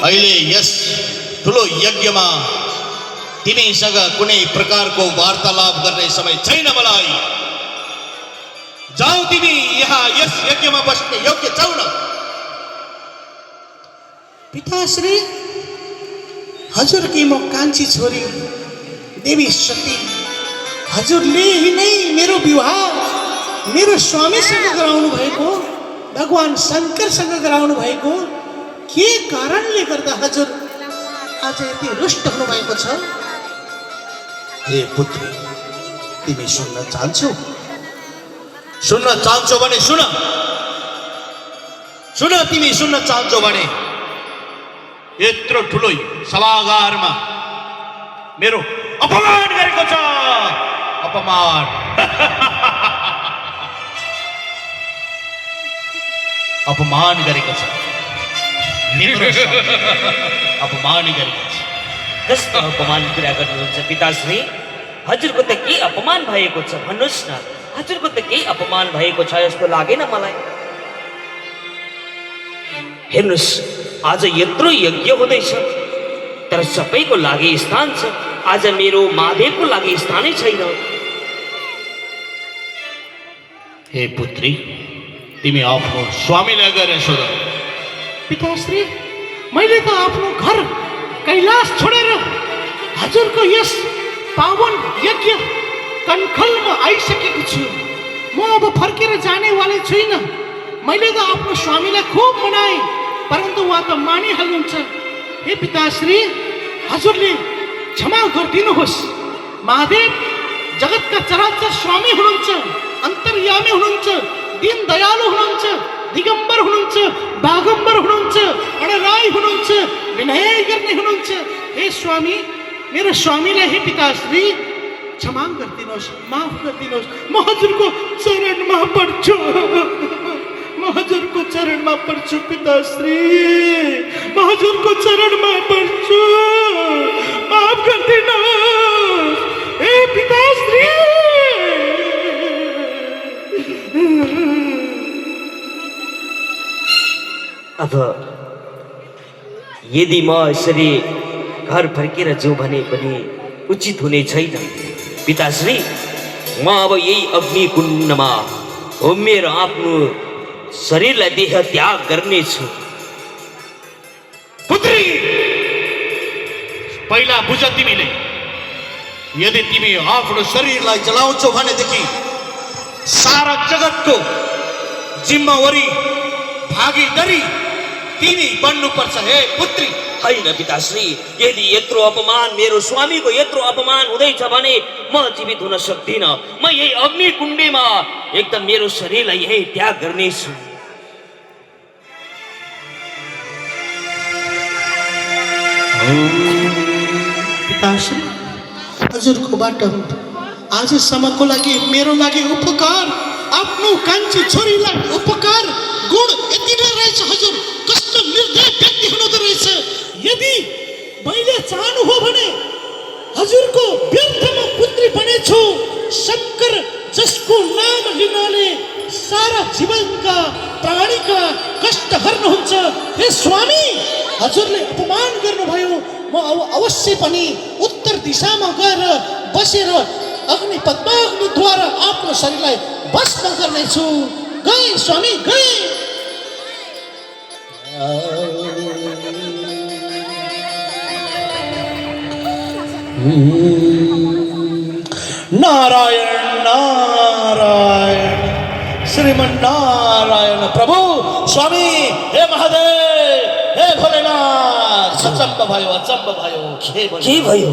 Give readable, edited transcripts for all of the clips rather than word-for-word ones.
अहिले यस ठुलो यज्ञमा तिमीसँग कुनै प्रकारको वार्तालाप गर्ने समय छैन मलाई। जाऊ तिमी यहाँ यस यज्ञमा बस्ने योग्य छौ न। पिताश्री, हजुरकी म कान्छी छोरी देवी सती, हजुरले नै मेरो विवाह मेरो स्वामीसँग गराउनु भएको, भगवान शङ्करसँग गराउनु भएको, के कारणले गर्दा हजुर आज यति रुष्ट हुनुभएको छ? हे पुत्री, तिमी सुन्न चाहन्छौ? सुन्न चाहन्छौ भने सुन। सुन, तिमी सुन्न चाहन्छौ भने यत्रो ठुलो सभागारमा मेरो अपमान गरेको छ। अपमान अपमान गरेको छ। मेरो अपमान गरेको छ। कस्तो अपमान कुरा गर्नुहुन्छ पिताश्री? हजुरको त के अपमान भएको छ भन्नुहोस् न। हजुरको त केही अपमान भएको छ जस्तो लागेन मलाई। हेर्नुहोस्, आज यत्रो यज्ञ हुँदैछ तर सबैको लागि स्थान छ। आज मेरो महादेवको लागि स्थानै छैन। हे पुत्री, तिमी आफ्नो स्वामीलाई गएर सोध। पिताश्री, मैले त आफ्नो घर कैलाश छोडेर हजुरको यस पावन यज्ञ कन्खलमा आइसकेको छु। म अब फर्केर जानेवाला छुइनँ। मैले त आफ्नो स्वामीलाई खुब मनाएँ, परन्तु उहाँ त मानिहाल्नुहुन्छ। हे पिताश्री, हजुरले क्षमा गरिदिनुहोस्। महादेव जगतका चराचर स्वामी हुनुहुन्छ, अन्तर्यामी हुनुहुन्छ, दीन दयालु हुनुहुन्छ, दिगम्बर हुनुहुन्छ, बागम्बर हुनुहुन्छ, अडराई हुनुहुन्छ, विनय गर्ने हुनुहुन्छ। हे स्वामी, मेरो स्वामीलाई हे पिताश्री क्षमा गरिदिनुहोस्, माफ गरिदिनुहोस्। म हजुरको चरणमा पर्छु, म हजुरको चरणमा पर्छु पिताश्री, म हजुरको चरणमा पर्छु, माफ गरिदिनुहोस् हे पिताश्री। अब यदि म यसरी घर फर्केर जाउँ भने पनि उचित हुने छैन पिताश्री। म अब यही अग्नि कुण्डमा होमेर आफ्नो शरीरलाई देह त्याग गर्नेछु। पुत्री, पहिला बुझ तिमीले, यदि तिमी आफ्नो शरीरलाई जलाउँछौ भनेदेखि सारा जगतको जिम्मेवारी भागीदारी तिमी बन्नुपर्छ। हे पुत्री। होइन पिताश्री, यदि यत्रो अपमान, मेरो स्वामीको यत्रो अपमान हुँदैछ भने म जीवित हुन सक्दिनँ। म यही अग्नि कुण्डमा एकदम मेरो शरीरलाई यही त्याग गर्नेछु। पिताश्री, हजुरकोबाट आजसम्मको लागि मेरो लागि उपकार, आफ्नो कान्छी छोरीलाई उपकार गुण यति नै रहेछ। हजुर कस्तो निर्दय व्यक्ति हुनुहुँदो रहेछ। यदि मैले चाहनु हो भने हजुरको व्यर्थमा पुत्री बनेछु। शङ्कर जसको नाम लिनाले सारा जीवनका प्राणीका कष्ट हर्नुहुन्छ। हे स्वामी, हजुरले अपमान गर्नुभयो। म अवश्य पनि उत्तर दिशामा गएर बसेर अग्नि पद्माग्निद्वारा आफ्नो शरीरलाई भस्म गर्नेछु। गए स्वामी, गए। नारायण नारायण श्रीमन्नारायण प्रभु स्वामी, हे महादेव, हे भोलेनाथ। अचम्म भयो, अचम्म भयो। के भयो?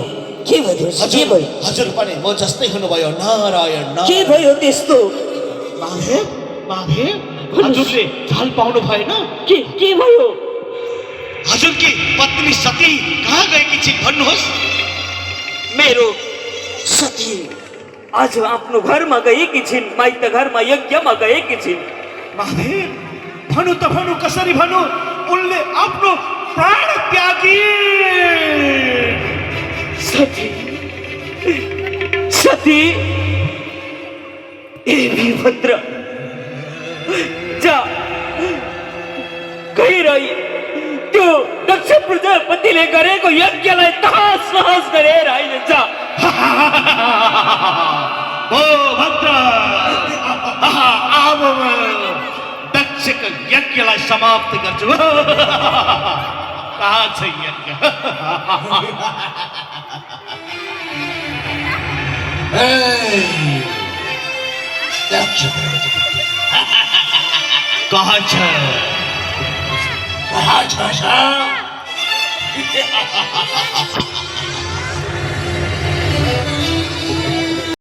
के भयो? हजुर पनि म जस्तै हुनुभयो। नारायण के भयो त्यस्तो? महादेव, महादेव, हजुरले थाल पाउनु भएन? के भयो? हजुरकी पत्नी सती कहाँ गएकी छिन् भन्नुहोस्। मेरो सती आज आफ्नो घरमा गएकी छिन्, माइत घरमा यज्ञमा गएकी छिन्। महादेव, भनु त भनु, कसरी भनु? उनले आफ्नो प्राण त्यागी। सती, सती, ए वीरभद्र, जा गएर त्यो दक्ष प्रजा बृहस्पतिले गरेको यज्ञलाई तहस नहस गरेर आइन्छ। ओ भद्र, अब म दक्षको यज्ञलाई समाप्त गर्छु। कहाँ छ यज्ञ? कहाँ छ? कहाँ छ?